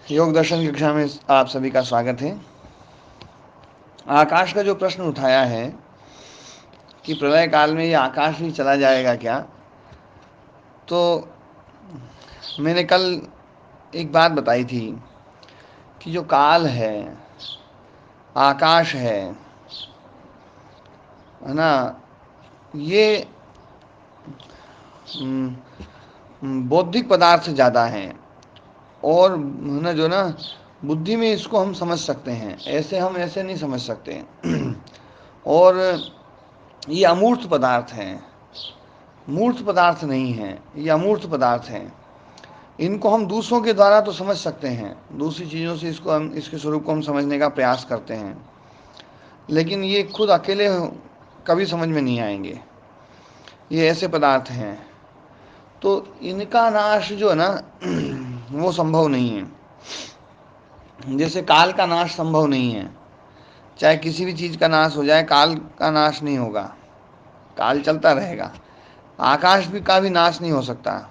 योग दर्शन की कक्षा में आप सभी का स्वागत है। आकाश का जो प्रश्न उठाया है कि प्रलय काल में ये आकाश भी चला जाएगा क्या, तो मैंने कल एक बात बताई थी कि जो काल है, आकाश है ना, ये बौद्धिक पदार्थ से ज़्यादा हैं और है ना, जो ना बुद्धि में इसको हम समझ सकते हैं, ऐसे हम ऐसे नहीं समझ सकते। और ये अमूर्त पदार्थ हैं, मूर्त पदार्थ नहीं हैं, ये अमूर्त पदार्थ हैं। इनको हम दूसरों के द्वारा तो समझ सकते हैं, दूसरी चीज़ों से इसको हम इसके स्वरूप को हम समझने का प्रयास करते हैं, लेकिन ये खुद अकेले कभी समझ में नहीं आएंगे। ये ऐसे पदार्थ हैं, तो इनका नाश जो है ना वो संभव नहीं है। जैसे काल का नाश संभव नहीं है, चाहे किसी भी चीज़ का नाश हो जाए, काल का नाश नहीं होगा, काल चलता रहेगा। आकाश भी का भी नाश नहीं हो सकता।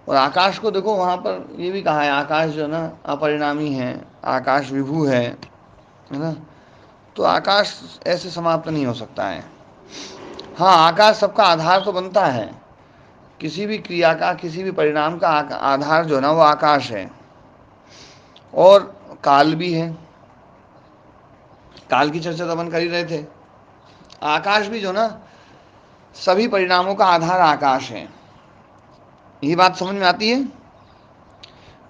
और आकाश को देखो, वहाँ पर ये भी कहा है, आकाश जो है ना अपरिणामी है, आकाश विभू है ना। तो आकाश ऐसे समाप्त नहीं हो सकता है। हाँ, आकाश सबका आधार तो बनता है, किसी भी क्रिया का, किसी भी परिणाम का आधार जो है ना वो आकाश है। और काल भी है, काल की चर्चा तो अपन कर ही रहे थे। आकाश भी जो ना, सभी परिणामों का आधार आकाश है। ये बात समझ में आती है?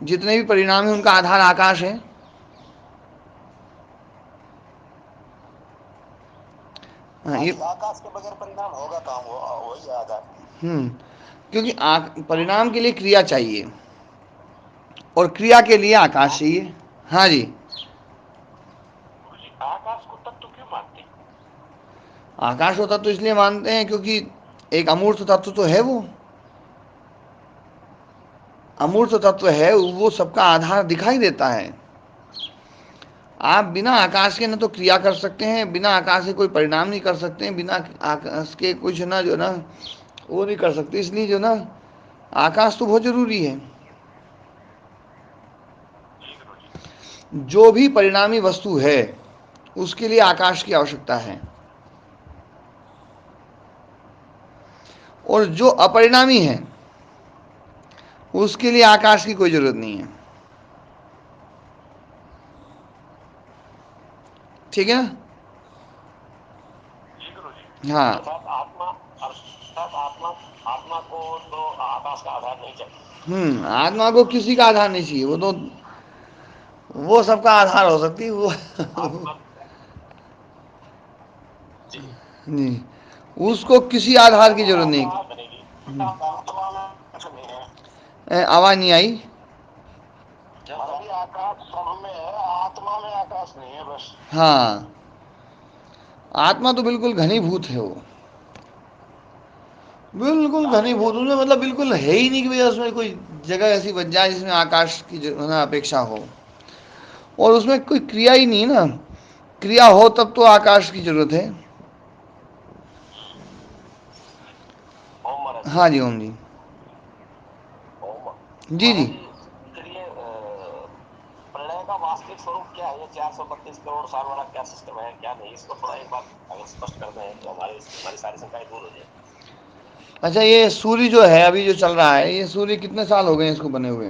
जितने भी परिणाम हैं उनका आधार आकाश है। हाँ, ये आकाश के बगैर परिणाम होगा कहाँ, वो वही आधार। क्योंकि परिणाम के लिए क्रिया चाहिए और क्रिया के लिए आकाश चाहिए। हाँ जी। गुरुजी, आकाश को तत्व क्यों मानते हैं? आकाश को तत्व इसलिए मानते हैं क्योंकि एक अमूर्त तत्व तो है वो, अमूर्त तत्व है वो, सबका आधार दिखाई देता है। आप बिना आकाश के न तो क्रिया कर सकते हैं, बिना आकाश के कोई परिणाम नहीं कर सकते हैं, बिना आकाश के कुछ ना जो ना वो नहीं कर सकते। इसलिए जो ना आकाश तो बहुत जरूरी है। जी गुरुजी। जो भी परिणामी वस्तु है उसके लिए आकाश की आवश्यकता है, और जो अपरिणामी है उसके लिए आकाश की कोई जरूरत नहीं है। ठीक है ना? जी गुरुजी। हाँ। अर्थात आत्मा को तो आकाश का आधार नहीं चाहिए। आत्मा को किसी का आधार नहीं चाहिए, वो तो वो सबका आधार हो सकती है वो। आत्मा जी नहीं, उसको किसी आधार जब की जरूरत नहीं। आकाश बनेगी, आत्मा में कुछ नहीं है। आवाज नहीं आई। जब अभी आकाश सब में है, आत्मा में आकाश नहीं है बस। हाँ, आत्मा तो बिल्कुल घनीभूत है वो, बिल्कुल घनीभूत, उसमें मतलब बिल्कुल है ही नहीं कि भैया उसमें कोई जगह ऐसी बच जाए जिसमें आकाश की ना अपेक्षा हो। और उसमें कोई क्रिया ही नहीं है ना, क्रिया हो तब तो आकाश की जरूरत है। ओम महाराज जी। हाँ जी, ओम जी। ओम जी जी। महाराज जी, चलिए, प्रलय का वास्तविक स्वरूप क्या है? ये 432 करोड़ साल वाला क्या सिस्टम है, क्या नहीं, इसको थोड़ा एक बार अगर स्पष्ट कर दें तो हमारी सारी शंकाएं दूर हो जाए। अच्छा, ये सूर्य जो है अभी जो चल रहा है, ये सूर्य कितने साल हो गए इसको बने हुए?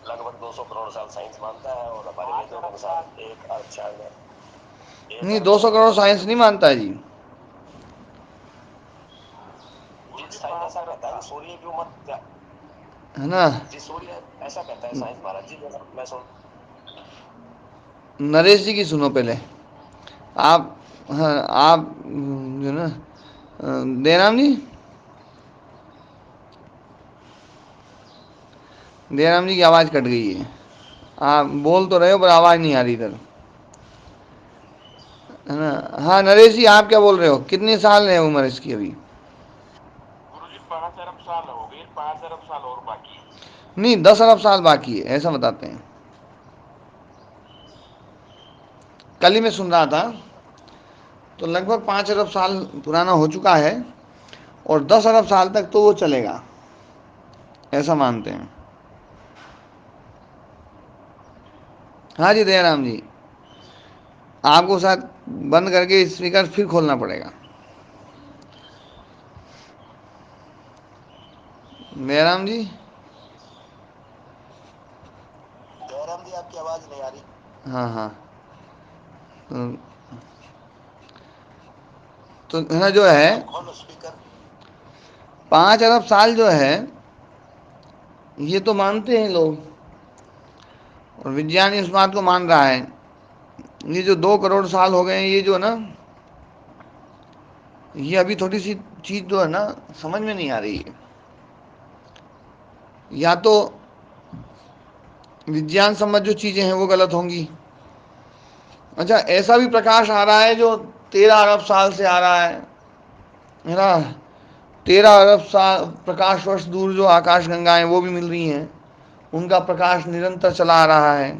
लगभग 200 करोड़ साल साइंस मानता है, और हमारे वेदों के अनुसार 1 अरब 4 नहीं, 200 करोड़ करोड़ साल साइंस नहीं पहले। मानता है जी। जी, साइंस ऐसा कहता है कि सूर्य की उम्र है ना? जी, सूर्य ऐसा कहता है साइंस महाराज जी, मैं सुन। नरेश जी की सुनो पहले आप। हाँ, आप जो ना देनाम जी, देनाम जी की आवाज़ कट गई है। आप बोल तो रहे हो पर आवाज़ नहीं आ रही इधर, है ना? हाँ नरेश जी, आप क्या बोल रहे हो, कितने साल है उम्र इसकी अभी? गुरुजी, 5 अरब साल हो गए, 5 अरब साल और बाकी है। नहीं, 10 अरब साल बाकी है ऐसा बताते हैं। कल ही मैं सुन रहा था, तो लगभग 5 अरब साल पुराना हो चुका है, और 10 अरब साल तक तो वो चलेगा। ऐसा मानते हैं। हाँ जी दयाराम जी, आपको शायद बंद करके स्पीकर फिर खोलना पड़ेगा। दयाराम जी। जयराम जी आपकी आवाज नहीं आ रही। हाँ हाँ। तो है जो है अब खोलो स्पीकर। 5 अरब साल जो है ये तो मानते हैं लोग, और विज्ञान इस बात को मान रहा है। ये जो 2 करोड़ साल हो गए हैं, ये जो है ना, ये अभी थोड़ी सी चीज जो है ना समझ में नहीं आ रही है। या तो विज्ञान सम्मत जो चीजें हैं वो गलत होंगी। अच्छा, ऐसा भी प्रकाश आ रहा है जो 13 अरब साल से आ रहा है ना। 13 अरब साल प्रकाश वर्ष दूर जो आकाश गंगाएं वो भी मिल रही हैं, उनका प्रकाश निरंतर चला आ रहा है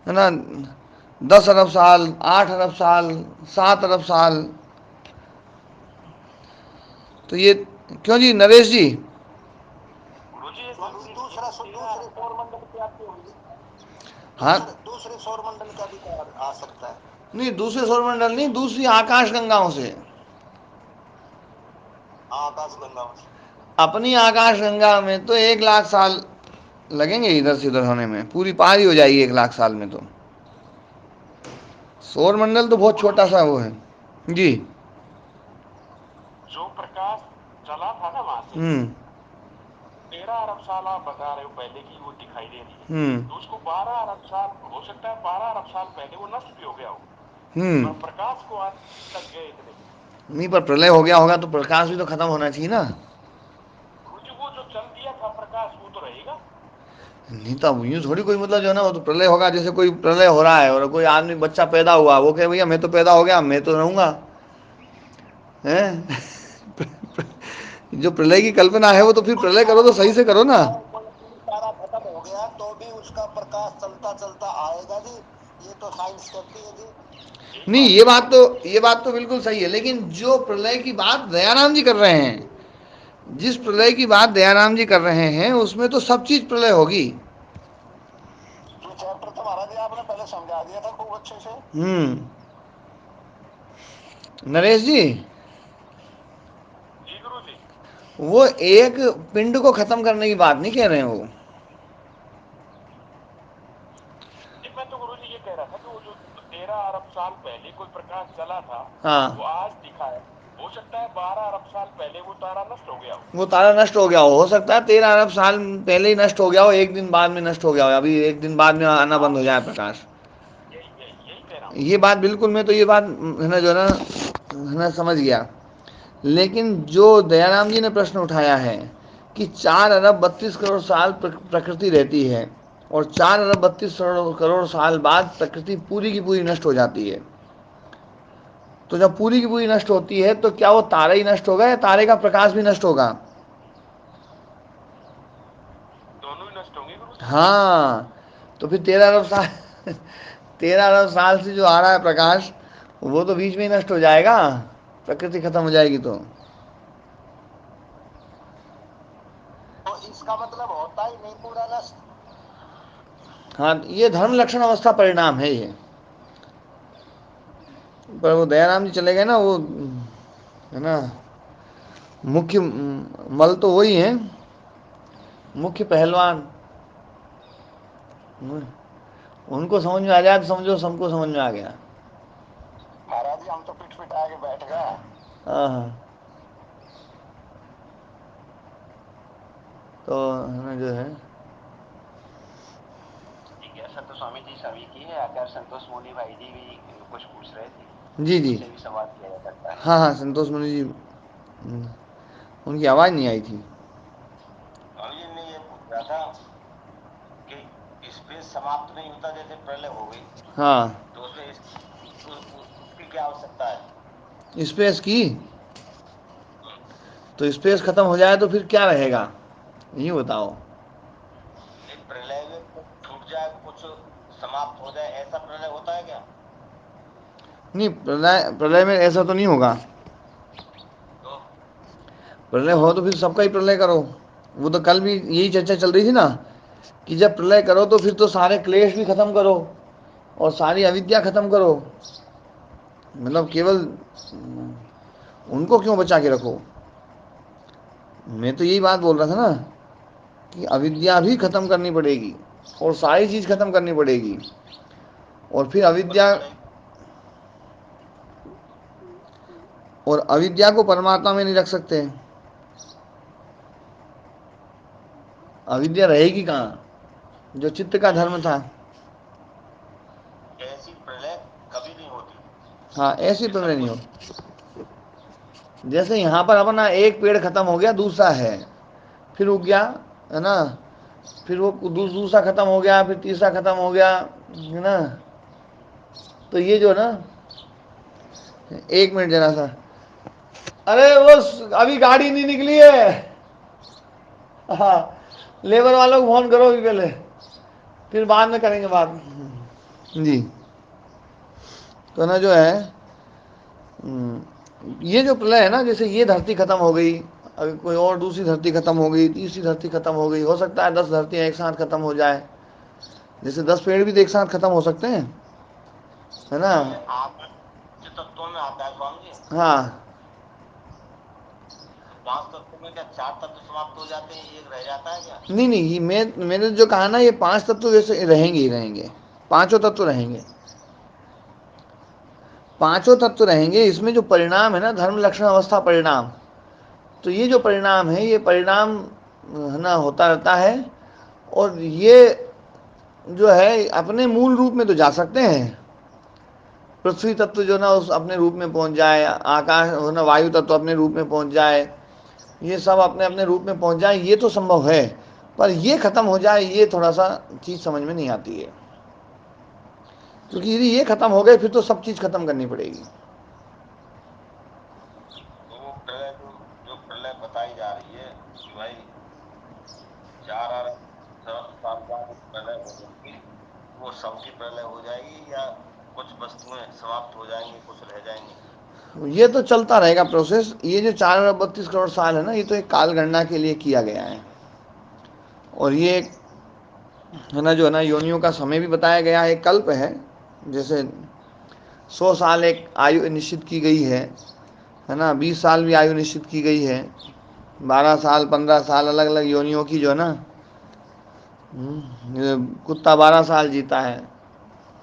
ना। 10 अरब साल, 8 अरब साल, 7 अरब साल। तो ये क्यों जी नरेश जी? गुरुजी दूसरा दूसरे सौर मंडल की आपकी होगी। हाँ, दूसरे सौर मंडल का भी आ सकता है। नहीं दूसरे सौरमंडल नहीं, दूसरी आकाश गंगाओं से। आकाश गंगा से। अपनी आकाश गंगा में तो 1 लाख साल लगेंगे इधर से उधर होने में, पूरी पार ही हो जाएगी 1 लाख साल में तो। सौरमंडल तो बहुत छोटा सा वो है जी। जो प्रकाश चला था ना वहां से, हम्म 13 अरब साल आप बता रहे हो पहले की वो दिखाई दे रही है, हम्म तो उसको 12 अरब साल हो सकता है, 12 अरब साल पहले वो नष्ट भी हो गया हो, हम्म। पर प्रकाश को आज तक गए इतने। नहीं, पर प्रलय हो गया होगा तो प्रकाश भी तो खत्म होना चाहिए ना। गुरुजी वो जो चल दिया था प्रकाश वो तो रहेगा। नहीं तो अब यूं थोड़ी कोई मतलब जो है ना, वो तो प्रलय होगा। जैसे कोई प्रलय हो रहा है और कोई आदमी बच्चा पैदा हुआ, वो कहे भैया मैं तो पैदा हो गया, मैं तो रहूंगा, हैं? जो प्रलय की कल्पना है वो तो फिर प्रलय करो तो सही से करो ना। सारा खत्म हो गया तो भी उसका प्रकाश चलता चलता आएगा जी, ये तो साइंस कहती है जी। नहीं, ये बात तो बिल्कुल सही है, लेकिन जो प्रलय की बात दयाराम जी कर रहे हैं, जिस प्रलय की बात दयाराम जी कर रहे हैं उसमें तो सब चीज प्रलय होगी। जो चैप्टर तो महाराज जी आपने पहले समझा दिया था खूब अच्छे से। नरेश जी, जी गुरु जी। वो एक पिंड को खत्म करने की बात नहीं कह रहे हैं वो। जी मैं तो गुरु जी ये कह रहा था कि वो जो 13 अरब साल पहले कोई प्रकाश चला था, वो हाँ, आज दिखा है, हो सकता है 12 अरब साल पहले वो तारा नष्ट हो गया हो। वो तारा नष्ट हो गया हो सकता है 13 अरब साल पहले ही नष्ट हो गया हो, एक दिन बाद में नष्ट हो गया हो, अभी एक दिन बाद में आना हाँ बंद हो जाए प्रकाश। यही कह रहा हूँ। ये बात बिल्कुल, मैं तो ये बात है ना जो है ना समझ गया। लेकिन जो दयाराम जी ने प्रश्न उठाया है कि 4 अरब 32 करोड़ साल प्रकृति रहती है और 4 अरब 32 करोड़ साल बाद प्रकृति पूरी की पूरी नष्ट हो जाती है, तो जब पूरी की पूरी नष्ट होती है तो क्या वो तारा ही नष्ट होगा या तारे का प्रकाश भी नष्ट होगा? दोनों ही नष्ट होंगे गुरु जी। हाँ, तो फिर 13 अरब साल 13 अरब साल से जो आ रहा है प्रकाश, वो तो बीच में ही नष्ट हो जाएगा, प्रकृति खत्म हो जाएगी तो। तो इसका मतलब होता ही नहीं पूरा नष्ट। हाँ, ये धर्म लक्षण अवस्था परिणाम है ये। पर वो दयाराम जी चले गए ना, वो है ना मुख्य मल तो वही है, मुख्य पहलवान। उनको समझ में आ जाए तो समझो सबको समझ में आ गया। महाराज जी हम तो पिट पिटा के बैठ गए। हाँ हाँ। तो है ना जो है। ठीक है संतोष स्वामी जी सभी की है, अगर संतोष मोनी भाई जी भी कुछ पूछ रहे थे, जी जी। उनसे भी सवाल किया जा सकता है। हाँ हाँ, संतोष मुनि जी, उनकी आवाज़ नहीं आई थी। स्वामी जी ने ये पूछ रहा था कि स्पेस समाप्त नहीं होता जैसे प्रलय हो गई, हाँ, तो उसमें उसकी क्या आवश्यकता है। स्पेस की, तो स्पेस खत्म हो जाए तो फिर क्या रहेगा, यही बताओ। एक प्रलय में कुछ छूट जाए, कुछ समाप्त हो जाए, ऐसा प्रलय होता है क्या। नहीं, प्रलय प्रलय में ऐसा तो नहीं होगा। तो प्रलय हो तो फिर सबका ही प्रलय करो। वो तो कल भी यही चर्चा चल रही थी ना, कि जब प्रलय करो तो फिर तो सारे क्लेश भी खत्म करो और सारी अविद्या खत्म करो, मतलब केवल उनको क्यों बचा के रखो। मैं तो यही बात बोल रहा था ना, कि अविद्या भी खत्म करनी पड़ेगी और सारी चीज खत्म करनी पड़ेगी, और फिर अविद्या, और अविद्या को परमात्मा में नहीं रख सकते। अविद्या रहेगी कहाँ, जो चित्त का धर्म था। ऐसी प्रलय कभी नहीं होती। हाँ, ऐसी प्रलय नहीं होती। जैसे यहाँ पर अपना एक पेड़ खत्म हो गया, दूसरा है, फिर उग गया, है ना, फिर वो दूसरा खत्म हो गया, फिर तीसरा खत्म हो गया, है ना। तो ये जो ना, एक मिनट जरा सा, अरे वो अभी गाड़ी नहीं निकली है, हाँ, लेबर वालों को फोन करो अभी पहले, फिर बाद में करेंगे बात जी। तो ना जो है, ये जो प्रलय है ना, जैसे ये धरती खत्म हो गई, अगर कोई और दूसरी धरती खत्म हो गई, तीसरी धरती खत्म हो गई, हो सकता है 10 धरतियां एक साथ खत्म हो जाए, जैसे 10 पेड़ भी तो एक साथ खत्म हो सकते हैं, है ना। आप तत्वों में आता है स्वामी जी। हाँ, तो 5 तत्वों में क्या 4 तत्व समाप्त हो जाते हैं, एक रह जाता है क्या? नहीं नहीं, ये मैंने जो कहा ना, ये 5 तत्व वैसे रहेंगे ही रहेंगे, पांचों तत्व रहेंगे, पांचों तत्व रहेंगे। इसमें जो परिणाम है ना, धर्म लक्षण अवस्था परिणाम, तो ये जो परिणाम है, ये परिणाम है ना होता रहता है, और ये जो है अपने मूल रूप में तो जा सकते हैं। पृथ्वी तत्व जो ना उस अपने रूप में पहुंच जाए, आकाश हो ना, वायु तत्व अपने रूप में पहुंच जाए, ये सब अपने अपने रूप में पहुंच जाए, ये तो संभव है। पर ये खत्म हो जाए, ये थोड़ा सा चीज समझ में नहीं आती है, क्योंकि यदि ये खत्म हो गए फिर तो सब चीज खत्म करनी पड़ेगी। तो वो प्रलय जो जो प्रलय बताई जा रही है कि भाई 4 अरब साल बाद प्रलय हो जाएगी, वो सबकी प्रलय हो जाएगी या कुछ वस्तुएं समाप्त हो जाएंगी, कुछ रह जाएंगी? ये तो चलता रहेगा प्रोसेस। ये जो 4 अरब 32 करोड़ साल है ना, ये तो एक काल गणना के लिए किया गया है, और ये एक है ना जो है ना योनियों का समय भी बताया गया है, एक कल्प है। जैसे 100 साल एक आयु निश्चित की गई है ना, 20 साल भी आयु निश्चित की गई है, 12 साल 15 साल अलग अलग योनियों की जो है ना, ये कुत्ता 12 साल जीता है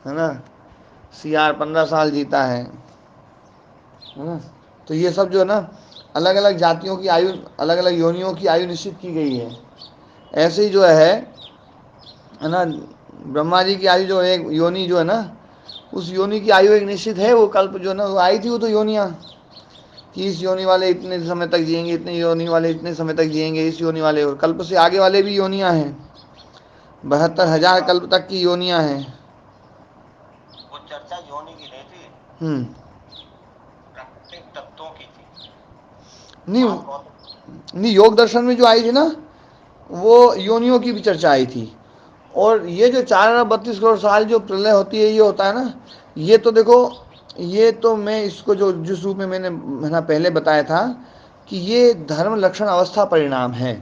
ना, सियार 15 साल जीता है ना। तो ये सब जो है ना, अलग अलग जातियों की आयु, अलग अलग योनियों की आयु निश्चित की गई है। ऐसे ही जो है ना, ब्रह्मा जी की आयु जो एक योनि जो है ना, उस योनि की आयु एक निश्चित है। वो कल्प जो है ना, वो आई थी, वो तो योनियाँ, कि इस योनि वाले इतने समय तक जिएंगे, इतने योनि वाले इतने समय तक जिएंगे, इस योनि वाले, और कल्प से आगे वाले भी योनियाँ हैं, 72,000 कल्प तक की योनियाँ हैं। वो चर्चा योनि की नहीं थी, हम्म। प्राकृतिक तत्वों की थी। नहीं बात बहुत नहीं, योग दर्शन में जो आई थी ना, वो योनियों की भी चर्चा आई थी। और ये जो 4 अरब 32 करोड़ साल जो प्रलय होती है, ये होता है ना, ये तो देखो, ये तो मैं इसको जो जिस रूप में मैंने है ना पहले बताया था, कि ये धर्म लक्षण अवस्था परिणाम है।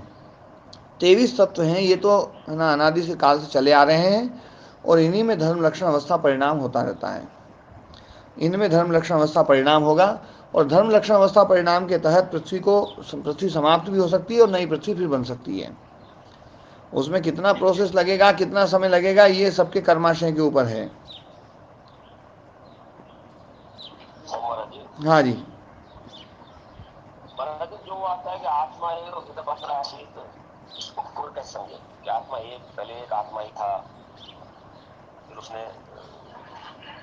23 तत्व हैं ये तो, है ना, अनादि से काल से चले आ रहे हैं, और इन्हीं में धर्म लक्षण अवस्था परिणाम होता रहता है। इनमें धर्म लक्षण अवस्था परिणाम होगा, और धर्म लक्षण अवस्था परिणाम के तहत पृथ्वी समाप्त भी हो सकती है और नई पृथ्वी फिर बन सकती है। उसमें कितना प्रोसेस लगेगा, कितना समय लगेगा, ये सबके कर्माशय के ऊपर है। महाराज जी। हाँ जी। महाराज जी, जो आता है कि आत्मा है और इधर बस आश्रित, इसको कोई कैसे समझे कि आत्मा एक, पहले एक आत्मा ही था, फिर उसने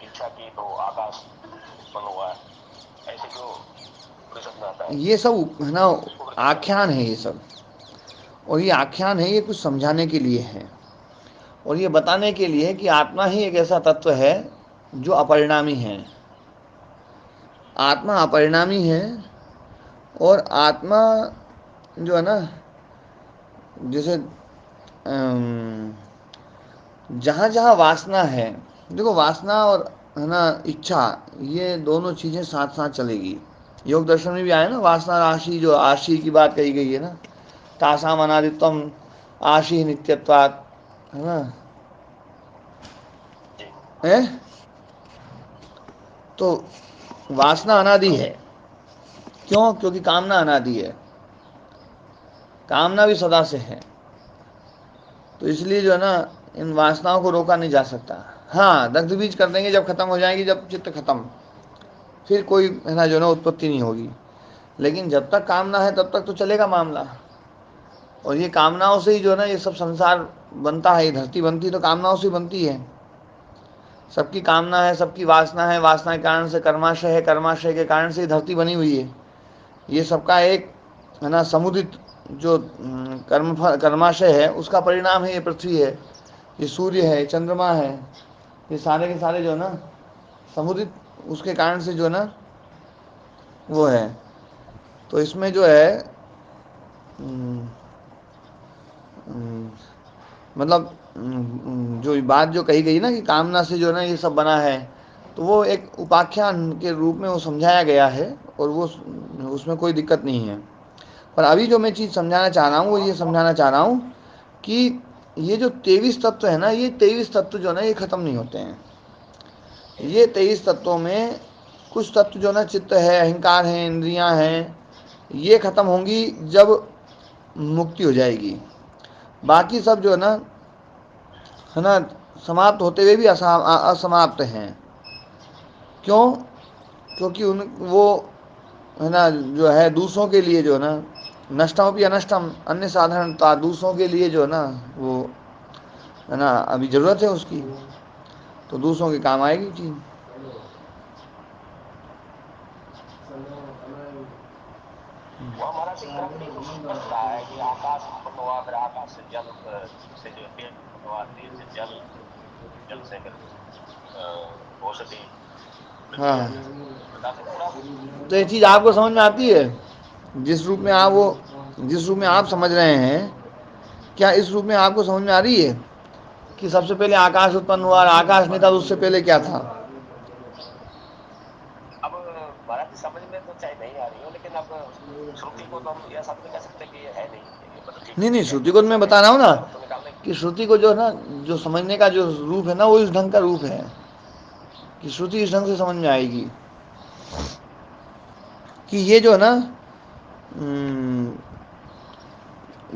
इच्छा की तो आकाश उत्पन्न हुआ, ऐसे जो उपनिषद में आता है, ये सब है ना आख्यान है ये सब, और ये आख्यान है, ये कुछ समझाने के लिए है, और ये बताने के लिए कि आत्मा ही एक ऐसा तत्व है जो अपरिणामी है। आत्मा अपरिणामी है, और आत्मा जो है ना, जैसे जहाँ जहाँ वासना है, देखो वासना और है ना इच्छा, ये दोनों चीज़ें साथ साथ चलेगी। योग दर्शन में भी आया ना, वासना राशि, जो आशी की बात कही गई है ना, तासाम अनादित्वम आशी नित्यत्वात्, है ना। जी। है तो वासना अनादि है। क्यों? क्योंकि कामना अनादि है, कामना भी सदा से है। तो इसलिए जो है ना, इन वासनाओं को रोका नहीं जा सकता। हाँ, दग्ध बीज कर देंगे जब खत्म हो जाएगी, जब चित्त खत्म, फिर कोई है ना जो ना उत्पत्ति नहीं होगी। लेकिन जब तक कामना है तब तक तो चलेगा मामला। और ये कामनाओं से ही जो है ना ये सब संसार बनता है, ये धरती बनती तो कामनाओं से बनती है। सबकी कामना है, सबकी वासना है, वासना के कारण से कर्माशय है, कर्माशय के कारण से धरती बनी हुई है। ये सबका एक है ना समुदित जो कर्माशय है उसका परिणाम है, ये पृथ्वी है, ये सूर्य है, चंद्रमा है, ये सारे के सारे जो है ना समुदित उसके कारण से जो है ना वो है। तो इसमें जो है मतलब जो बात जो कही गई ना कि कामना से जो है ना ये सब बना है, तो वो एक उपाख्यान के रूप में वो समझाया गया है, और वो उसमें कोई दिक्कत नहीं है। पर अभी जो मैं चीज़ समझाना चाह रहा हूँ वो ये समझाना चाह रहा हूँ कि ये जो 23 तत्व है ना, ये 23 तत्व जो है ना ये खत्म नहीं होते हैं। ये 23 तत्वों में कुछ तत्व जो ना चित्त है, अहंकार है, इंद्रियां हैं, ये खत्म होंगी जब मुक्ति हो जाएगी। बाकी सब जो है ना समाप्त होते हुए भी असमाप्त हैं। क्यों? क्योंकि उन वो है ना जो है दूसरों के लिए जो है ना नष्टम भी अनष्टम अन्य साधारणता, दूसरों के लिए जो है ना वो है ना अभी ज़रूरत है उसकी, तो दूसरों के काम आएगी चीज़। वह महाराज जी क्रम भी तो स्पष्ट रहा है कि आकाश उत्पन्न हुआ, फिर आकाश से जल, से जो तेल उत्पन्न हुआ, तेल से जल, जल से फिर औषधि, हाँ, प्रकार से पूरा। तो ये चीज़ आपको समझ में आती है? जिस रूप में आप वो जिस रूप में आप समझ रहे हैं, क्या इस रूप में आपको समझ में आ रही है कि सबसे पहले आकाश उत्पन्न हुआ और आकाश नहीं था तो उससे पहले क्या था? अब महाराज जी समझ में तो चाहे नहीं आ रही हो, लेकिन अब श्रुति को तो हम यह सब नहीं कह सकते कि ये है नहीं, ये मतलब ठीक नहीं नहीं, है, श्रुति को मैं समय बता रहा हूँ ना तो निकालने। कि श्रुति को जो है ना जो समझने का जो रूप है ना वो इस ढंग का रूप है कि श्रुति इस ढंग से समझ में आएगी कि ये जो है ना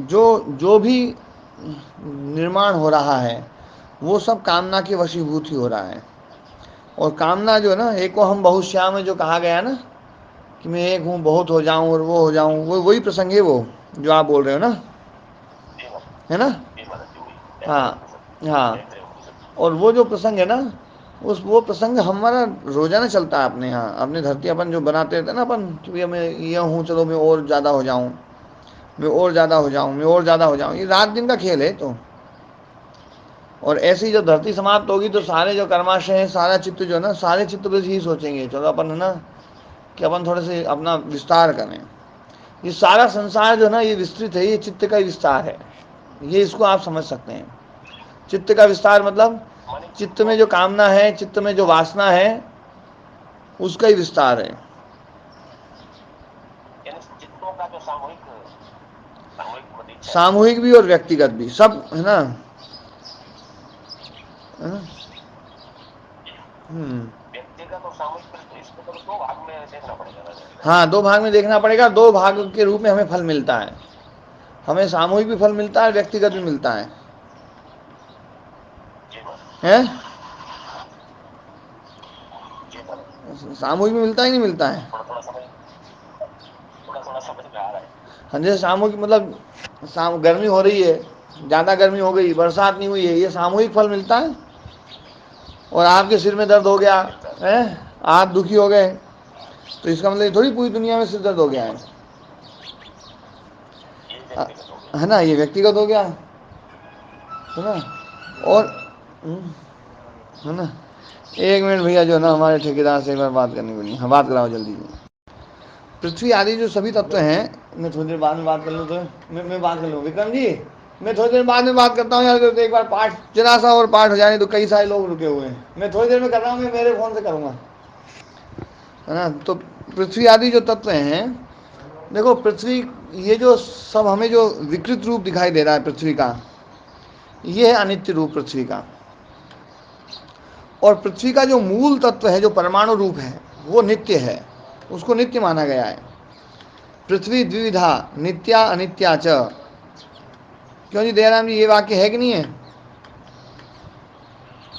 जो जो भी निर्माण हो रहा है वो सब कामना के वशीभूत ही हो रहा है। और कामना जो है ना, एक को हम बहुश्याम में जो कहा गया ना कि मैं एक हूँ, बहुत हो जाऊँ और वो हो जाऊँ, वो वही प्रसंग है वो जो आप बोल रहे हो ना, जी है ना। महाराज जी वही हाँ हाँ, और वो जो प्रसंग है ना उस वो प्रसंग हमारा रोजाना चलता है अपने यहाँ, अपने धरती अपन जो बनाते रहते हैं ना अपन कि भैया मैं ये हूँ, चलो मैं और ज़्यादा हो जाऊँ, मैं और ज़्यादा हो जाऊँ, मैं और ज़्यादा हो जाऊँ, ये रात दिन का खेल है। तो और ऐसी जो धरती समाप्त होगी तो सारे जो कर्माशय हैं, सारा चित्त जो है ना, सारे चित्त बस यही सोचेंगे चलो अपन है ना कि अपन थोड़े से अपना विस्तार करें। ये सारा संसार जो है ना ये विस्तृत है, ये चित्त का ही विस्तार है। ये इसको आप समझ सकते हैं। चित्त का विस्तार मतलब माने चित्त में जो कामना है, चित्त में जो वासना है, उसका ही विस्तार है। यानी चित्तों का जो सामूहिक सामूहिक मत इच्छा है, सामूहिक भी और व्यक्तिगत भी सब है ना, है ना? व्यक्तिगत और सामूहिक, फिर तो इसको तो दो भाग में देखना पड़ेगा ना। हाँ, दो भाग में देखना पड़ेगा। दो भाग के रूप में हमें फल मिलता है। हमें सामूहिक भी फल मिलता है, व्यक्तिगत भी मिलता है। जी महाराज, हैं? जी महाराज, सामूहिक में मिलता ही नहीं मिलता है। थोड़ा थोड़ा समझ में आ रहा है। हाँ, जैसे सामूहिक मतलब गर्मी हो रही है, ज़्यादा गर्मी हो गई, बरसात नहीं हुई है, ये सामूहिक फल मिलता है। और आपके सिर में दर्द हो गया मिलता है, है, आप दुखी हो गए, तो इसका मतलब ये थोड़ी पूरी दुनिया में सिर दर्द हो गया है। ये व्यक्तिगत हो गया। है ना, ये व्यक्तिगत हो गया, है ना। और है ना, एक मिनट भैया, जो है ना हमारे ठेकेदार से एक बार बात करनी पड़ी। हाँ, बात कराओ जल्दी। पृथ्वी आदि जो सभी तत्व हैं, मैं थोड़ी देर बाद में बात कर लूँ तो मैं बात कर लूँ विक्रम जी, मैं थोड़ी देर बाद में बात करता हूँ यार। तो एक बार पाठ जरा सा और पाठ हो जाए, तो कई सारे लोग रुके हुए हैं। मैं थोड़ी देर में कर रहा हूँ, मैं मेरे फ़ोन से करूँगा, है ना। तो पृथ्वी आदि जो तत्व हैं देखो पृथ्वी, ये जो सब हमें जो विकृत रूप दिखाई दे रहा है पृथ्वी का, ये है अनित्य रूप पृथ्वी का। और पृथ्वी का जो मूल तत्व है, जो परमाणु रूप है, वो नित्य है, उसको नित्य माना गया है। पृथ्वी द्विविधा नित्या अनित्या च। क्यों जी दयाराम जी, ये वाक्य है कि नहीं है?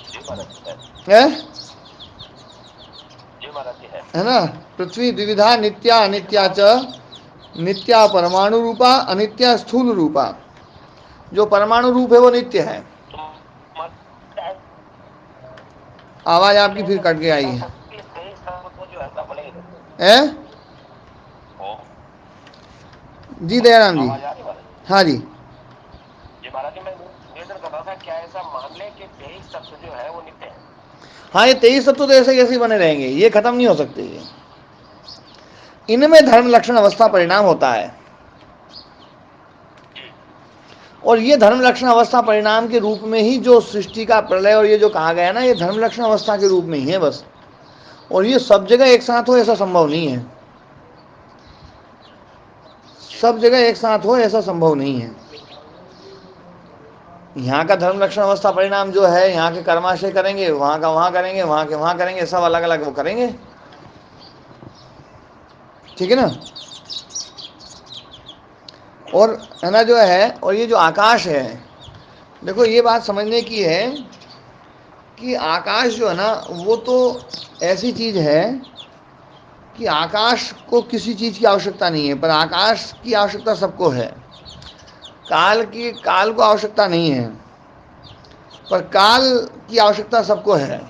जी महाराज जी है जी महाराज जी है ना? पृथ्वी द्विविधा नित्या अनित्या च, नित्या परमाणु रूपा अनित्या स्थूल रूपा। जो परमाणु रूप है वो नित्य है। तो महाराज, आवाज ये आपकी कह फिर कट के आई कह है। सकते हैं 23 तत्व जो है ना बड़े हैं? हो। जी दयाराम जी। आवाज आ रही महाराज? हाँ जी। जी महाराज जी, मैं निवेदन कर रहा था, क्या ऐसा मान ले कि 23 तत्व जो है वो नित्य है? हाँ, ये 23 तत्व तो ऐसे कैसे बने रहेंगे, ये खत्म नहीं हो सकते ये। इनमें धर्म लक्षण अवस्था क्या परिणाम मतलब? होता है। जी और ये धर्म लक्षण अवस्था परिणाम के रूप में ही जो सृष्टि का प्रलय और ये जो कहा गया ना, ये धर्म लक्षण अवस्था के रूप में ही है बस। और ये सब जगह एक साथ हो ऐसा संभव नहीं है। जी सब जगह एक साथ हो ऐसा संभव नहीं है। यहाँ का धर्म लक्षण अवस्था परिणाम जो है, यहाँ के कर्माशय करेंगे, वहाँ का वहाँ करेंगे, वहाँ के वहाँ करेंगे, सब अलग अलग वो करेंगे। ठीक है ना? और है ना जो है, और ये जो आकाश है, देखो ये बात समझने की है कि आकाश जो है ना, वो तो ऐसी चीज है कि आकाश को किसी चीज की आवश्यकता नहीं है, पर आकाश की आवश्यकता सबको है। काल को आवश्यकता नहीं है, पर काल की आवश्यकता सबको है।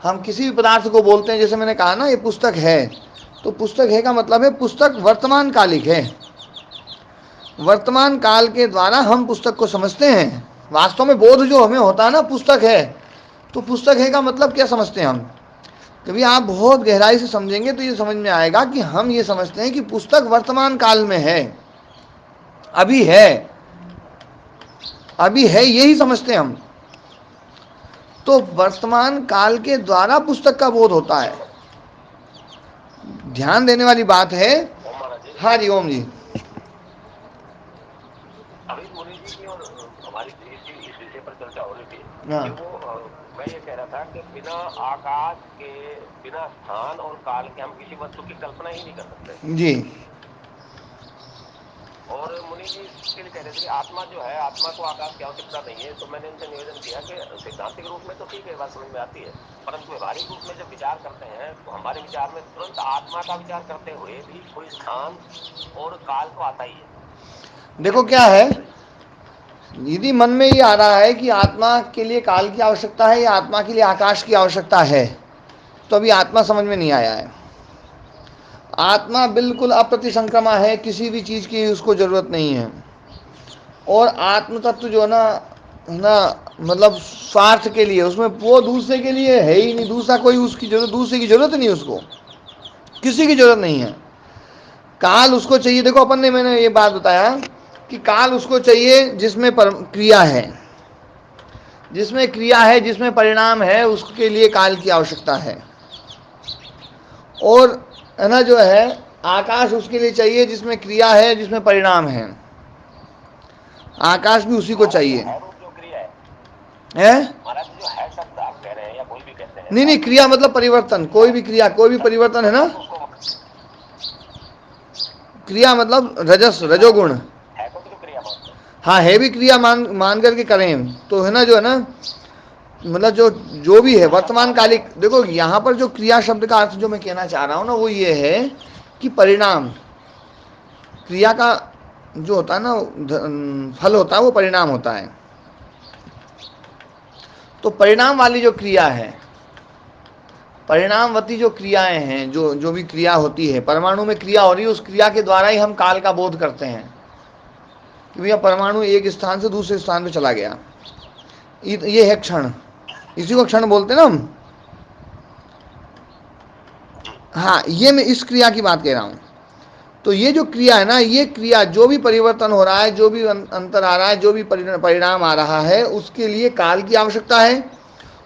हम किसी भी पदार्थ को बोलते हैं, जैसे मैंने कहा ना ये पुस्तक है, तो पुस्तक है का मतलब है पुस्तक वर्तमान कालिक है। वर्तमान काल के द्वारा हम पुस्तक को समझते हैं। वास्तव में बोध जो हमें होता है ना, पुस्तक है, तो पुस्तक है का मतलब क्या समझते हैं हम? कभी आप बहुत गहराई से समझेंगे तो ये समझ में आएगा कि हम ये समझते हैं कि पुस्तक वर्तमान काल में है, अभी है, अभी है, यही समझते हैं हम। तो वर्तमान काल के द्वारा पुस्तक का बोध होता है। ध्यान देने वाली बात है। ओम महाराज जी, हाँ जी, ओम जी। अभी मुनि जी की और हमारी इस विषय पर चर्चा हो रही थी हाँ कि वो मैं ये कह रहा था कि बिना आकाश के, बिना स्थान और काल के हम किसी वस्तु की कल्पना ही नहीं कर सकते। जी। और मुनि जी इसके लिए कह रहे थे कि आत्मा जो है, आत्मा को आकाश की आवश्यकता नहीं है। तो मैंने इनसे निवेदन किया कि सैद्धांतिक रूप में तो ठीक है, बात समझ में आती है, परंतु व्यवहारिक रूप में जब विचार करते हैं तो हमारे विचार में तुरंत आत्मा का विचार करते हुए भी कोई स्थान और काल तो आता ही है। देखो क्या है, यदि मन में ये आ रहा है कि आत्मा के लिए काल की आवश्यकता है या आत्मा के लिए आकाश की आवश्यकता है, तो अभी आत्मा समझ में नहीं आया है। आत्मा बिल्कुल अप्रतिसंक्रमा है, किसी भी चीज की उसको जरूरत नहीं है। और आत्म तत्व जो है ना, मतलब स्वार्थ के लिए, उसमें वो दूसरे के लिए है ही नहीं, दूसरा कोई उसकी जरूरत, दूसरे की जरूरत नहीं, उसको किसी की जरूरत नहीं है। काल उसको चाहिए, देखो अपन ने, मैंने ये बात बताया कि काल उसको चाहिए जिसमें क्रिया है, जिसमें क्रिया है, जिसमें परिणाम है, उसके लिए काल की आवश्यकता है। और है ना जो है, आकाश उसके लिए चाहिए जिसमें क्रिया है, जिसमें परिणाम है। आकाश भी उसी को महाराज जो चाहिए है रूप जो क्रिया है। महाराज जो है शब्द आप कह रहे हैं या कोई भी कहते हैं, नहीं नहीं, शास्त्र क्रिया में मतलब परिवर्तन, कोई शब्द भी क्रिया, कोई भी शब्द परिवर्तन है ना। मतलब उसको क्रिया मतलब रजस, जी महाराज रजोगुण। है तो क्रिया मानते हैं। हाँ, है भी क्रिया, मान मान करके करें तो है ना जो है ना, मतलब जो जो भी है तो शब्द वर्तमान आप कह रहे कालिक। हैं। देखो यहाँ पर जो क्रिया शब्द का अर्थ जो मैं कहना चाह रहा हूँ ना, वो ये है कि परिणाम, क्रिया का जो होता है ना, फल होता है, वो परिणाम होता है। तो परिणाम वाली जो क्रिया है, परिणामवती जो क्रियाएं हैं, जो जो भी क्रिया होती है, परमाणु में क्रिया हो रही है, उस क्रिया के द्वारा ही हम काल का बोध करते हैं कि भैया परमाणु एक स्थान से दूसरे स्थान पे चला गया। ये है क्षण, इसी को क्षण बोलते हैं ना हम। हाँ, ये मैं इस क्रिया की बात कह रहा हूँ। तो ये जो क्रिया है ना, ये क्रिया जो भी परिवर्तन हो रहा है, जो भी अंतर आ रहा है, जो भी परिणाम आ रहा है, उसके लिए काल की आवश्यकता है।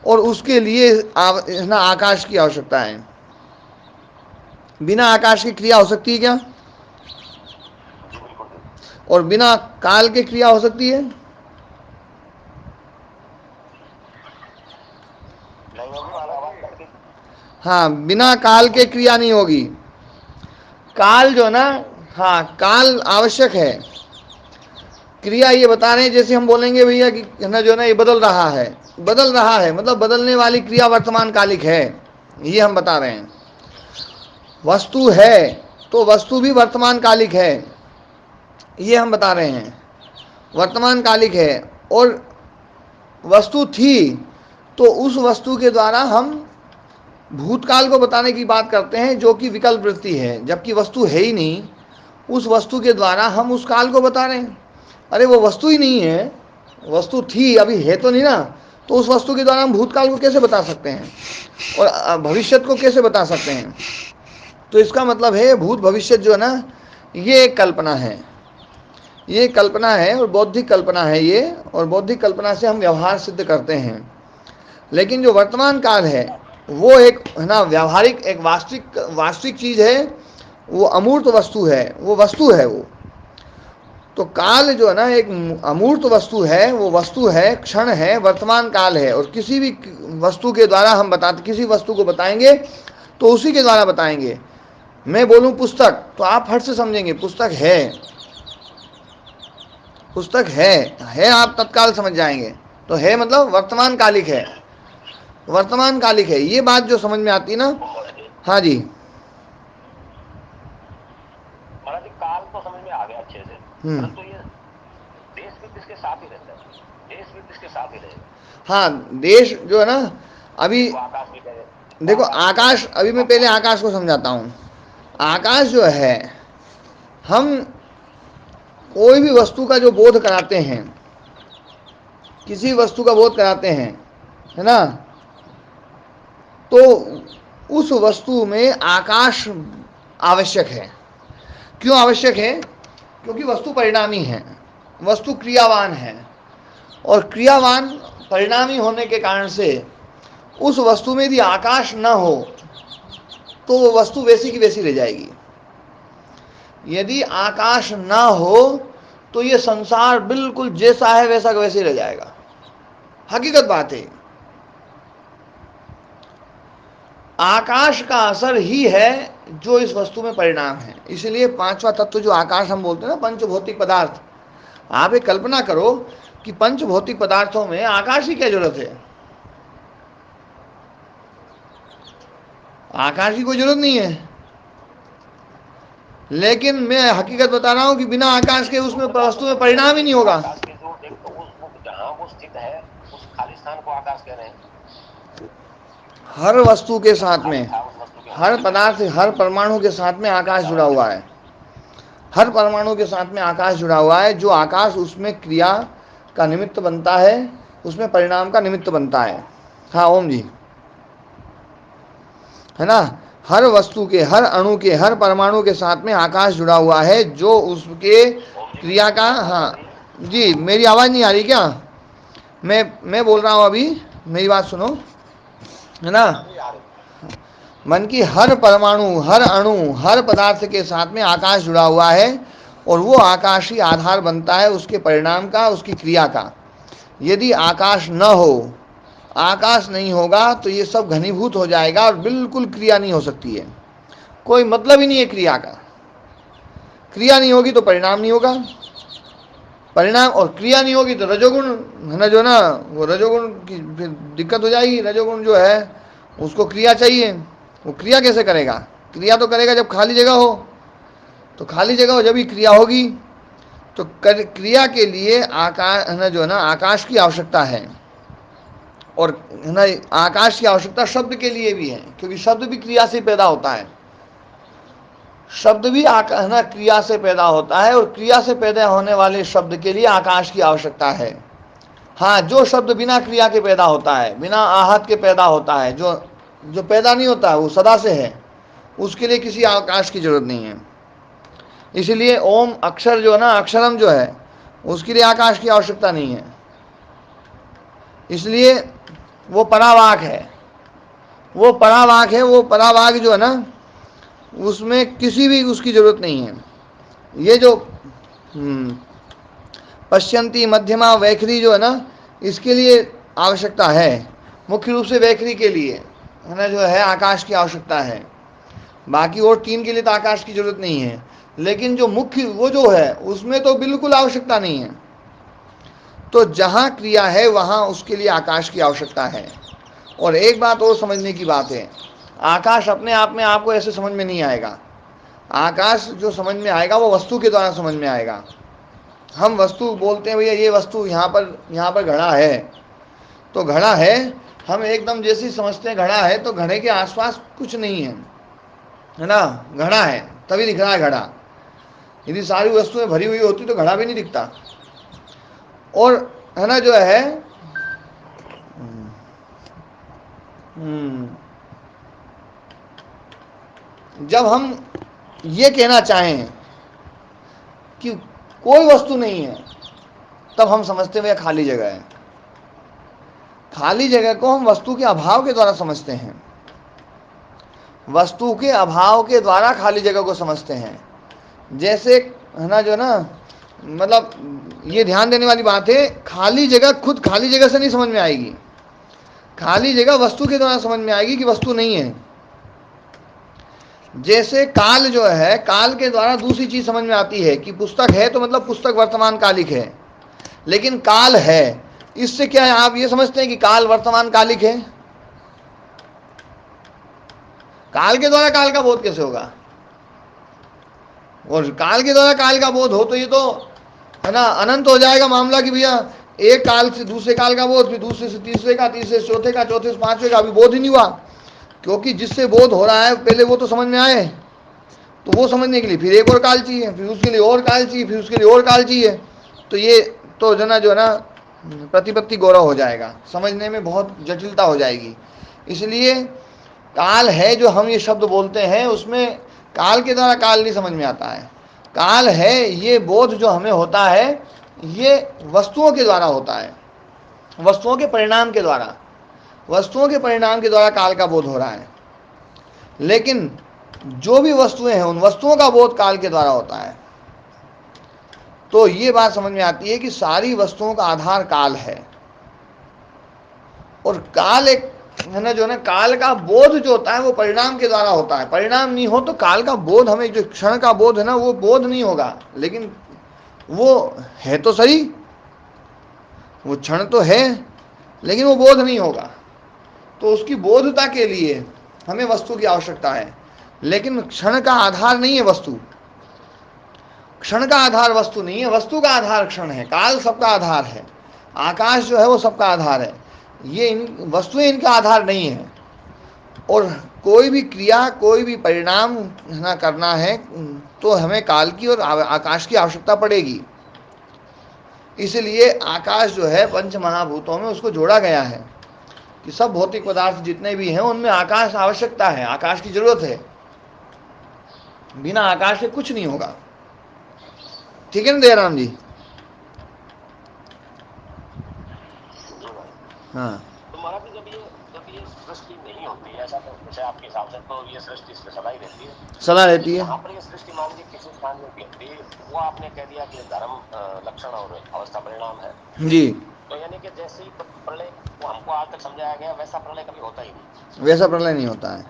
और उसके लिए ना आकाश की आवश्यकता है। बिना आकाश की क्रिया हो सकती है क्या? और बिना काल के क्रिया हो सकती है? नहीं होगी, आवाज कट गई। हाँ, बिना काल के क्रिया नहीं होगी। काल जो ना, हाँ, काल आवश्यक है। क्रिया ये बता रहे हैं, जैसे हम बोलेंगे भैया कि ना जो ना ये बदल रहा है, बदल रहा है मतलब बदलने वाली क्रिया वर्तमान कालिक है, ये हम बता रहे हैं। वस्तु है तो वस्तु भी वर्तमान कालिक है, ये हम बता रहे हैं, वर्तमान कालिक है। और वस्तु थी तो उस वस्तु के द्वारा हम भूतकाल को बताने की बात करते हैं, जो कि विकल्प वृत्ति है, जबकि वस्तु है ही नहीं, उस वस्तु के द्वारा हम उस काल को बता रहे हैं। अरे वो वस्तु ही नहीं है, वस्तु थी अभी है तो नहीं ना, तो उस वस्तु के द्वारा हम भूतकाल को कैसे बता सकते हैं और भविष्य को कैसे बता सकते हैं? तो इसका मतलब है भूत भविष्य जो है ना, ये एक कल्पना है, ये कल्पना है और बौद्धिक कल्पना है ये, और बौद्धिक कल्पना से हम व्यवहार सिद्ध करते हैं। लेकिन जो वर्तमान काल है वो एक है ना व्यावहारिक, एक वास्तविक वास्तविक चीज है, वो अमूर्त वस्तु है, वो वस्तु है वो। तो काल जो है ना एक अमूर्त वस्तु है, वो वस्तु है, क्षण है, वर्तमान काल है। और किसी भी वस्तु के द्वारा हम बताते, किसी वस्तु को बताएंगे तो उसी के द्वारा बताएंगे। मैं बोलूं पुस्तक तो आप फट से समझेंगे पुस्तक है, पुस्तक है आप तत्काल समझ जाएंगे। तो है मतलब वर्तमान कालिक है, वर्तमान कालिक है, ये बात जो समझ में आती है ना। हाँ जी, महाराज जी, काल तो समझ में आ गया अच्छे से, परंतु ये देश भी किसके साथ ही रहता है, देश भी किसके साथ ही रहेगा? हाँ, देश जो है ना, अभी आकाश भी कहे, देखो आकाश, अभी मैं पहले आकाश को समझाता हूँ। आकाश जो है, हम कोई भी वस्तु का जो बोध कराते हैं, किसी वस्तु का बोध कराते हैं, है ना, तो उस वस्तु में आकाश आवश्यक है। क्यों आवश्यक है? क्योंकि वस्तु परिणामी है, वस्तु क्रियावान है, और क्रियावान परिणामी होने के कारण से उस वस्तु में यदि आकाश न हो तो वो वस्तु वैसी की वैसी रह जाएगी। यदि आकाश ना हो तो ये संसार बिल्कुल जैसा है वैसा का वैसे ही रह जाएगा, हकीकत बात है। आकाश का असर ही है जो इस वस्तु में परिणाम है। इसलिए पांचवा तत्व जो आकाश हम बोलते हैं ना, पंचभौतिक पदार्थ, आप एक कल्पना करो कि पंचभौतिक पदार्थों में आकाश की क्या जरूरत है? आकाश की कोई जरूरत नहीं है। लेकिन मैं हकीकत बता रहा हूं कि बिना आकाश के उसमें वस्तु में परिणाम ही नहीं होगा। आकाश के जो एक तो उस जहां वो स्थित है उस खाली स्थान को आकाश कह रहे हैं। हर वस्तु के साथ में, हर पदार्थ, हर परमाणु के साथ में आकाश जुड़ा हुआ है, हर परमाणु के साथ में आकाश जुड़ा हुआ है। जो आकाश उसमें क्रिया का निमित्त बनता है, उसमें परिणाम का निमित्त बनता है। हाँ ओम जी, है ना, हर वस्तु के, हर अणु के, हर परमाणु के साथ में आकाश जुड़ा हुआ है, जो उसके क्रिया का। हाँ जी, मेरी आवाज़ नहीं आ रही क्या? मैं बोल रहा हूँ अभी, मेरी बात सुनो, है ना। मन की हर परमाणु, हर अणु, हर पदार्थ के साथ में आकाश जुड़ा हुआ है, और वो आकाश ही आधार बनता है उसके परिणाम का, उसकी क्रिया का। यदि आकाश न हो, आकाश नहीं होगा तो ये सब घनीभूत हो जाएगा और बिल्कुल क्रिया नहीं हो सकती है, कोई मतलब ही नहीं है क्रिया का। क्रिया नहीं होगी तो परिणाम नहीं होगा, परिणाम और क्रिया नहीं होगी तो रजोगुण है ना, जो ना वो रजोगुण की फिर दिक्कत हो जाएगी। रजोगुण जो है उसको क्रिया चाहिए, वो क्रिया कैसे करेगा? क्रिया तो करेगा जब खाली जगह हो, तो खाली जगह हो जब ही क्रिया होगी। तो क्रिया के लिए आकाश है ना, जो है ना आकाश की आवश्यकता है। और है ना, आकाश की आवश्यकता शब्द के लिए भी है, क्योंकि शब्द भी क्रिया से पैदा होता है, शब्द भी है ना क्रिया से पैदा होता है, और क्रिया से पैदा होने वाले शब्द के लिए आकाश की आवश्यकता है। हाँ, जो शब्द बिना क्रिया के पैदा होता है, बिना आहत के पैदा होता है, जो पैदा नहीं होता वो सदा से है, उसके लिए किसी आकाश की जरूरत नहीं है। इसलिए ओम अक्षर जो है ना, अक्षरम जो है, उसके लिए आकाश की आवश्यकता नहीं है। इसलिए वो परावाक है, वो परावाक है, वो परावाक जो है ना, उसमें किसी भी उसकी जरूरत नहीं है। ये जो पश्यंती मध्यमा वैखरी जो है ना, इसके लिए आवश्यकता है, मुख्य रूप से वैखरी के लिए है ना जो है आकाश की आवश्यकता है। बाकी और तीन के लिए तो आकाश की जरूरत नहीं है, लेकिन जो मुख्य वो जो है उसमें तो बिल्कुल आवश्यकता नहीं है। तो जहां क्रिया है वहां उसके लिए आकाश की आवश्यकता है। और एक बात और समझने की बात है, आकाश अपने आप में आपको ऐसे समझ में नहीं आएगा। आकाश जो समझ में आएगा वो वस्तु के द्वारा समझ में आएगा। हम वस्तु बोलते हैं भैया ये वस्तु यहाँ पर घड़ा है, तो घड़ा है, हम एकदम जैसे समझते हैं घड़ा है, तो घड़े के आसपास कुछ नहीं है ना, घड़ा है तभी दिख रहा है घड़ा। यदि सारी वस्तुएं भरी हुई होती तो घड़ा भी नहीं दिखता। और है ना जो है जब हम ये कहना चाहें कि कोई वस्तु नहीं है, तब हम समझते हुए खाली जगह है। खाली जगह को हम वस्तु के अभाव के द्वारा समझते हैं, वस्तु के अभाव के द्वारा खाली जगह को समझते हैं। जैसे है ना जो ना, मतलब ये ध्यान देने वाली बात है, खाली जगह खुद खाली जगह से नहीं समझ में आएगी, खाली जगह वस्तु के द्वारा समझ में आएगी कि वस्तु नहीं है। जैसे काल जो है, काल के द्वारा दूसरी चीज समझ में आती है कि पुस्तक है तो मतलब पुस्तक वर्तमान कालिक है, लेकिन काल है, इससे क्या है, आप ये समझते हैं कि काल वर्तमान कालिक है। काल के द्वारा काल का बोध कैसे होगा? और काल के द्वारा काल का बोध हो तो ये तो है ना अनंत हो जाएगा मामला कि भैया एक काल से दूसरे काल का बोध, फिर दूसरे से तीसरे का, तीसरे से चौथे का, चौथे से पांचवे का, अभी बोध ही नहीं हुआ। क्योंकि जिससे बोध हो रहा है पहले वो तो समझ में आए, तो वो समझने के लिए फिर एक और काल चाहिए, फिर उसके लिए और काल चाहिए, फिर उसके लिए और काल चाहिए। तो ये तो जना जो है ना प्रतिपत्ति गौरव हो जाएगा, समझने में बहुत जटिलता हो जाएगी। इसलिए काल है जो हम ये शब्द बोलते हैं, उसमें काल के द्वारा काल नहीं समझ में आता है। काल है ये बोध जो हमें होता है, ये वस्तुओं के द्वारा होता है, वस्तुओं के परिणाम के द्वारा, वस्तुओं के परिणाम के द्वारा काल का बोध हो रहा है। लेकिन जो भी वस्तुएं हैं उन वस्तुओं का बोध काल के द्वारा होता है। तो ये बात समझ में आती है कि सारी वस्तुओं का आधार काल है, और काल एक है ना जो ना, काल का बोध जो होता है वो परिणाम के द्वारा होता है। परिणाम नहीं हो तो काल का बोध, हमें जो क्षण का बोध है ना वो बोध नहीं होगा, लेकिन वो है तो सही, वो क्षण तो है लेकिन वो बोध नहीं होगा। तो उसकी बोधता के लिए हमें वस्तु की आवश्यकता है, लेकिन क्षण का आधार नहीं है वस्तु, क्षण का आधार वस्तु नहीं है, वस्तु का आधार क्षण है, काल सबका आधार है, आकाश जो है वो सबका आधार है, ये वस्तुएं इनका आधार नहीं है। और कोई भी क्रिया, कोई भी परिणाम ना करना है तो हमें काल की और आकाश की आवश्यकता पड़ेगी। इसलिए आकाश जो है पंच महाभूतों में उसको जोड़ा गया है कि सब भौतिक पदार्थ जितने भी हैं उनमें आकाश आवश्यकता है, आकाश की जरूरत है, बिना आकाश के कुछ नहीं होगा। ठीक है ना दयाराम जी? हाँ। तो महाराज जी जब ये सृष्टि नहीं होती है, ऐसा तो जैसे आपके हिसाब से तो ये सृष्टि सदा ही रहती है, सदा रहती है। यहाँ पर ये सृष्टि मान लीजिए किसी स्थान में रहती है, वो आपने कह दिया कि धर्म लक्षण और अवस्था परिणाम है जी। तो यानी कि जैसे ही प्रलय वो हमको आज तक समझाया गया वैसा प्रलय कभी होता ही नहीं, वैसा प्रलय नहीं होता है,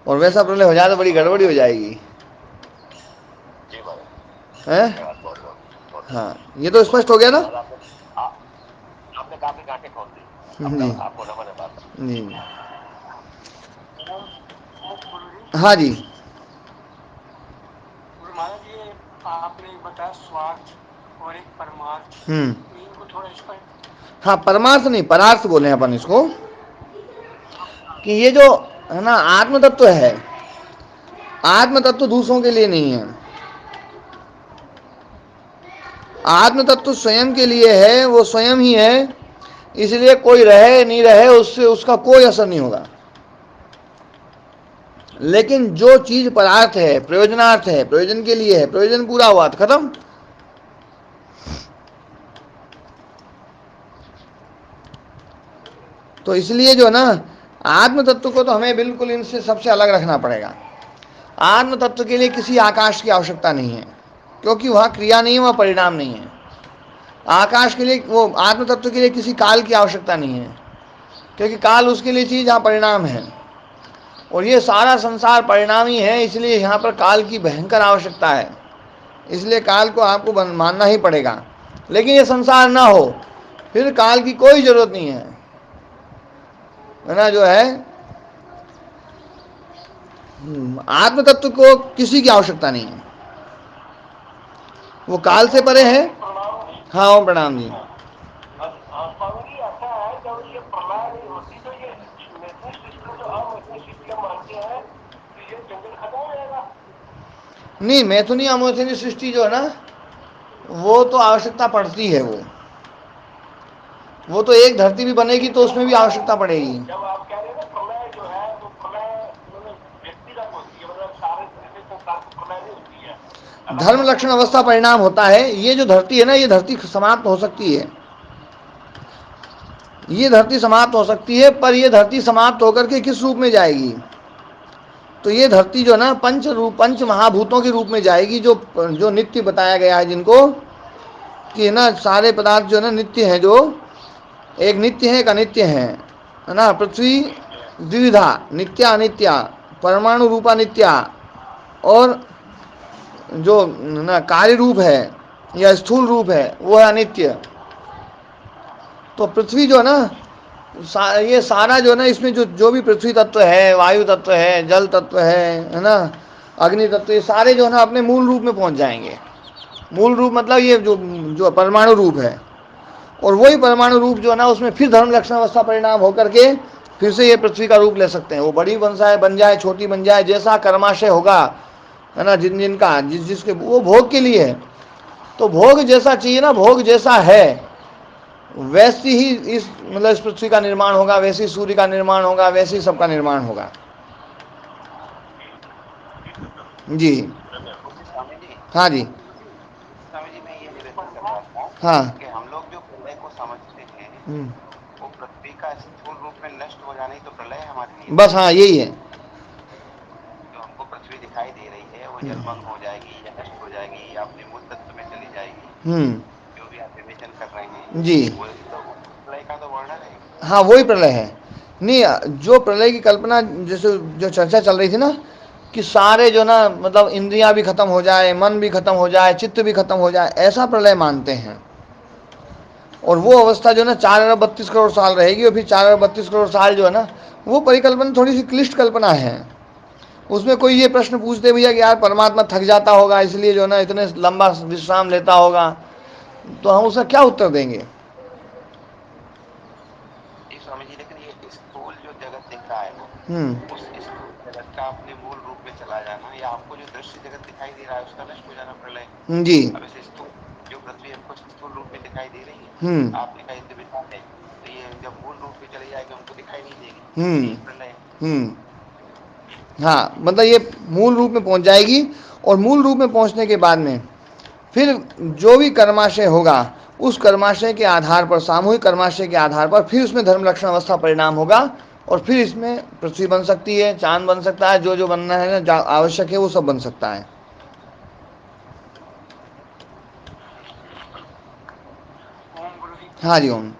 और वैसा प्रलय हो जाए तो बड़ी गड़बड़ी हो जाएगी। जी भाई है? हाँ, ये तो स्पष्ट हो गया ना? आपने काफी कांटे खोल दी। जी आपको नमन है बात जी। हाँ जी। महाराज ये आपने बताया स्वार्थ और एक परमार्थ, इनको थोड़ा स्पष्ट। हाँ, परमार्थ नहीं परार्थ बोले हैं अपन इसको, कि ये जो है ना आत्म तत्व है, आत्म तत्व दूसरों के लिए नहीं है, आत्म तत्व स्वयं के लिए है, वो स्वयं ही है, इसलिए कोई रहे नहीं रहे उससे उसका कोई असर नहीं होगा। लेकिन जो चीज परार्थ है, प्रयोजनार्थ है, प्रयोजन के लिए है, प्रयोजन पूरा हुआ तो खत्म। तो इसलिए जो ना आत्म तत्व को तो हमें बिल्कुल इनसे सबसे अलग रखना पड़ेगा। आत्म तत्व के लिए किसी आकाश की आवश्यकता नहीं है, क्योंकि वहाँ क्रिया नहीं है, वहाँ परिणाम नहीं है। आकाश के लिए, वो आत्म तत्व के लिए किसी काल की आवश्यकता नहीं है, क्योंकि काल उसके लिए चीज जहाँ परिणाम है, और ये सारा संसार परिणामी है, इसलिए यहाँ पर काल की भयंकर आवश्यकता है। इसलिए काल को आपको मानना ही पड़ेगा। लेकिन ये संसार ना हो फिर काल की कोई जरूरत नहीं है ना, जो है आत्म तत्व को किसी की आवश्यकता नहीं है, वो काल से परे है। हाँ ओम प्रणाम जी। स्वामी ऐसा है, जब ये प्रलय नहीं होती तो ये मैथिली सृष्टि जो हम मैथिली सृष्टि मानते हैं, तो ये जंगल खत्म हो जाएगा। नहीं, मैथुनी अमैथुनी सृष्टि जो है ना, वो तो आवश्यकता पड़ती है। वो तो एक धरती भी बनेगी तो उसमें भी आवश्यकता पड़ेगी। जब आप कह रहे हैं ना प्रलय जो है, वो प्रलय व्यक्तिगत होती है, मतलब सारे संसार की प्रलय नहीं होती है। धर्म लक्षण अवस्था परिणाम होता है। ये जो धरती है ना, ये धरती समाप्त हो सकती है, ये धरती समाप्त हो सकती है, पर ये धरती समाप्त होकर के किस रूप में जाएगी? तो ये धरती जो ना पंच महाभूतों के रूप में जाएगी, जो नित्य बताया गया है, जिनको कि ना सारे पदार्थ जो ना नित्य हैं, जो एक नित्य है, एक अनित्य है ना। पृथ्वी द्विविधा, नित्या अनित्या, परमाणु रूपा नित्या, और जो ना कार्य रूप है या स्थूल रूप है वो है अनित्य। तो पृथ्वी जो है ना, ये सारा जो है ना, इसमें जो भी पृथ्वी तत्व है, वायु तत्व है, जल तत्व है ना, अग्नि तत्व, ये सारे जो है ना अपने मूल रूप में पहुंच जाएंगे। मूल रूप मतलब ये जो परमाणु रूप है, और वही परमाणु रूप जो है ना, उसमें फिर धर्म लक्षण अवस्था परिणाम होकर के फिर से ये पृथ्वी का रूप ले सकते हैं। वो बड़ी बन जाए, छोटी बन जाए, जैसा कर्माशय होगा है ना, जिनका जिसके वो भोग के लिए है। तो भोग जैसा चाहिए ना, भोग जैसा है वैसी ही इस मतलब इस पृथ्वी का निर्माण होगा, वैसी सूर्य का निर्माण होगा, वैसी सबका निर्माण होगा जी। स्वामी जी, हाँ जी। स्वामी जी, मैं ये निवेदन कर रहा था हाँ। कि हम लोग जो प्रलय को समझते हैं, वो पृथ्वी का स्थूल रूप में नष्ट हो जाना ही तो प्रलय है हमारे लिए। बस हाँ, यही है। जो हमको पृथ्वी दिखाई दे रही है वो जलमग्न हो जाएगी या नष्ट हो जाएगी या अपने मूल तत्व में चली जाएगी, जो भी आप विवेचन कर रहे हैं जी। वो तो प्रलय का तो वर्णन है। हाँ, वही प्रलय है। नहीं, जो प्रलय की कल्पना, जैसे जो चर्चा चल रही थी ना, कि सारे जो ना मतलब इंद्रियां भी खत्म हो जाए, मन भी खत्म हो जाए, चित्त भी खत्म हो जाए, ऐसा प्रलय मानते हैं। और वो अवस्था जो ना 4 अरब 32 करोड़ साल रहेगी, और फिर 4 अरब 32 करोड़ साल जो है ना, वो परिकल्पना थोड़ी सी क्लिष्ट कल्पना है। उसमें कोई ये प्रश्न पूछते भैया कि यार परमात्मा थक जाता होगा, इसलिए जो ना इतने लंबा विश्राम लेता होगा, तो हम उसका क्या उत्तर देंगे? स्वामी जी, लेकिन ये स्थूल जो जगत दिख रहा है वो उस स्थूल जगत का अपने मूल रूप में चला जाना, या आपको जो दृश्य जगत दिखाई दे रहा है उसका नष्ट हो जाना प्रलय जी। अब इसे स्थूल जो पृथ्वी हमको स्थूल रूप में दिखाई दे रही है, आपने कहा दिव्यता है, तो ये जब मूल रूप में चली जाएगी हमको दिखाई नहीं देगी, ये प्रलय है। हाँ, मतलब ये मूल रूप में पहुंच जाएगी, और मूल रूप में पहुंचने के बाद में फिर जो भी कर्माशय होगा, उस कर्माशय के आधार पर, सामूहिक कर्माशय के आधार पर फिर उसमें धर्म लक्षण अवस्था परिणाम होगा, और फिर इसमें पृथ्वी बन सकती है, चांद बन सकता है, जो जो बनना है ना आवश्यक है वो सब बन सकता है। ओम गुरु जी। हाँ जी। ओम।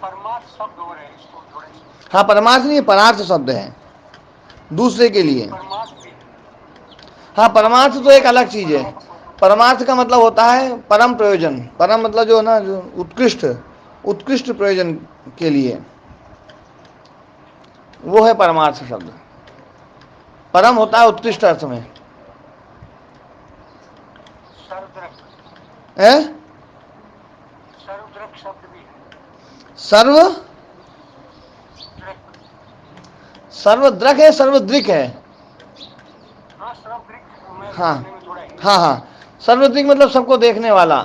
परमार्थ शब्द हो रहे हैं, इसको थोड़ा। हाँ, परमार्थ नहीं, परार्थ शब्द है दूसरे के लिए। हाँ, परमार्थ तो एक अलग चीज है। परमार्थ का मतलब होता है परम प्रयोजन। परम मतलब जो है ना, जो उत्कृष्ट प्रयोजन के लिए, वो है परमार्थ शब्द। परम होता है उत्कृष्ट अर्थ में। सर्वदृक शब्द भी है। सर्वद्रक है, सर्वदृक है। हाँ, सर्वदृक हाँ में थोड़ा है। हाँ हाँ, सर्वदृक मतलब सबको देखने वाला।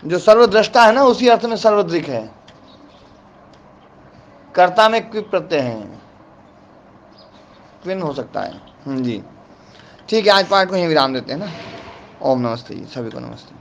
जो सर्वद्रष्टा है ना, उसी अर्थ में सर्वदृक है। कर्ता में क्विप प्रत्यय है, क्विन हो सकता है। जी। ठीक है, आज पाठ को यहीं विराम देते हैं ना। ओम नमस्ते जी, सभी को नमस्ते।